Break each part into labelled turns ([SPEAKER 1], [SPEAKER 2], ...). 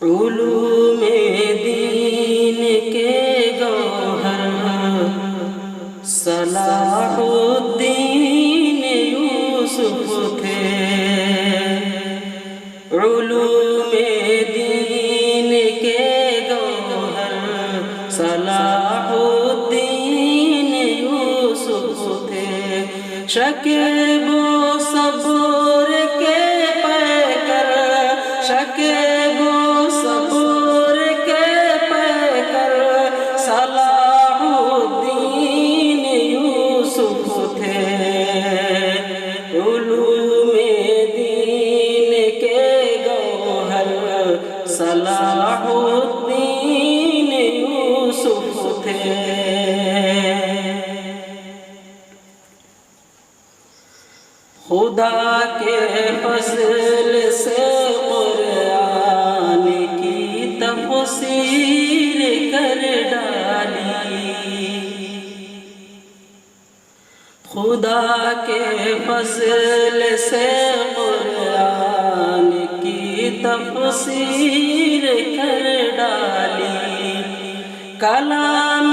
[SPEAKER 1] علوم دین کے گوہر صلاح الدین یوسف تھے، علوم دین کے گوہر صلاح الدین یوسف تھے، شکیب و صبر کے پیکر، شکیب و صبر کے پیکر صلاح الدین یوسف تھے، علوم دین کے گوہر صلاح الدین یوسف تھے۔ خدا کے فضل سے قرآن کی تفسیر کر ڈالی، خدا کے فضل سے قرآن کی تفسیر کر ڈالی، کلام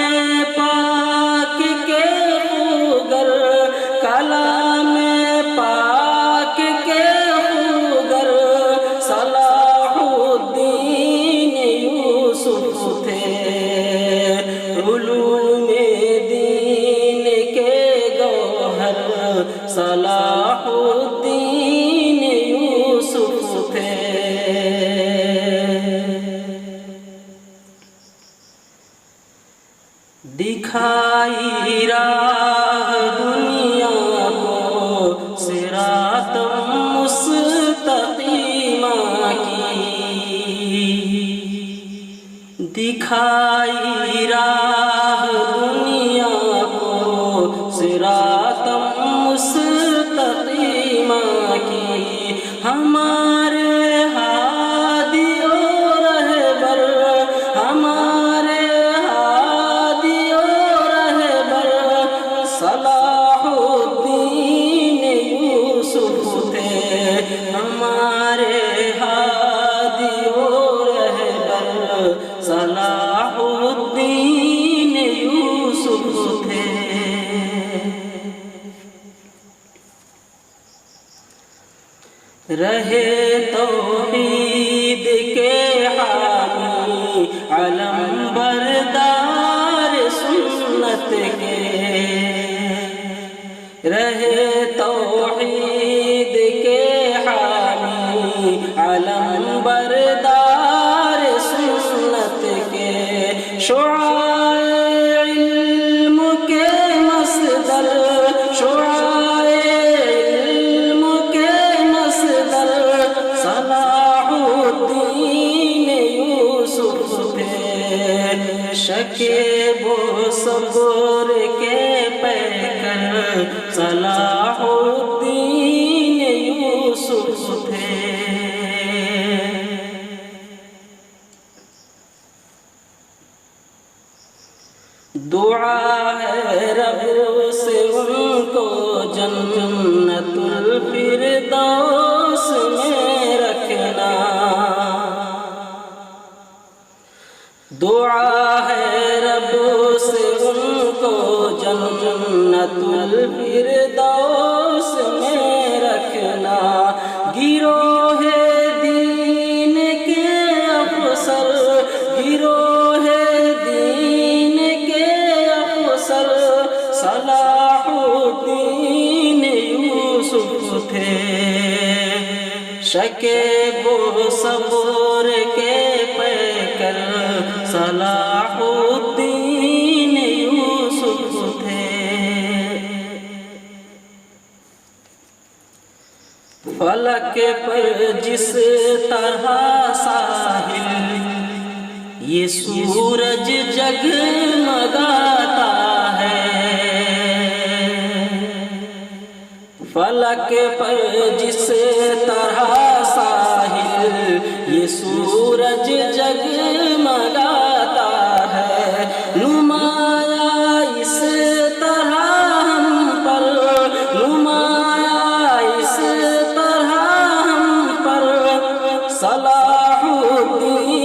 [SPEAKER 1] پاک کے خوگر، کلام پاک کے خوگر صلاح الدین یوسف تھے، علوم دین کے گوہر صلاح الدین یوسف تھے۔ دکھائی راہ دنیا کو صراط مستقیمہ کی، دکھائی راہ دنیا کو صراط مستقیمہ کی، ہمارے ہادی و رہبر، ہمارے صلاح الدین یوسف تھے، ہمارے ہادی و رہبر صلاح الدین یوسف تھے۔ رہے توحید کے حامی، علم بردار سنت کے، رہے توحید کے حامی، علم بردار سنت کے، شعاع علم کے مصدر، شعاع علم کے مصدر صلاح الدین یوسف تھے، شکیب و صبر کے پیکر صلاح الدین یوسف تھے۔ دعا ہے رب سے ان کو جنت الفردوس میں رکھنا، دعا ہے رب سے ان کو جنت الفردوس میں رکھنا، گروہ دین کے افسر، گروہ دین کے افسر صلاح الدین یوسف تھے، شکیب و صبر کے پیکر صلاح الدین یوسف تھے۔ فلک پر جس طرح ساحل یہ سورج جگمگاتا ہے، فلک پر جس طرح ساحل یہ سورج جگمگاتا ہے، نمایاں اس طرح ہم پر، نمایاں اس طرح ہم پر صلاح الدین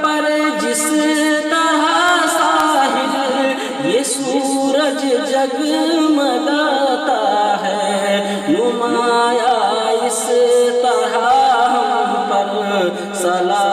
[SPEAKER 1] پر جس طرح ساحل یہ سورج جگمگاتا ہے، نمایاں اس طرح ہم پر صلوات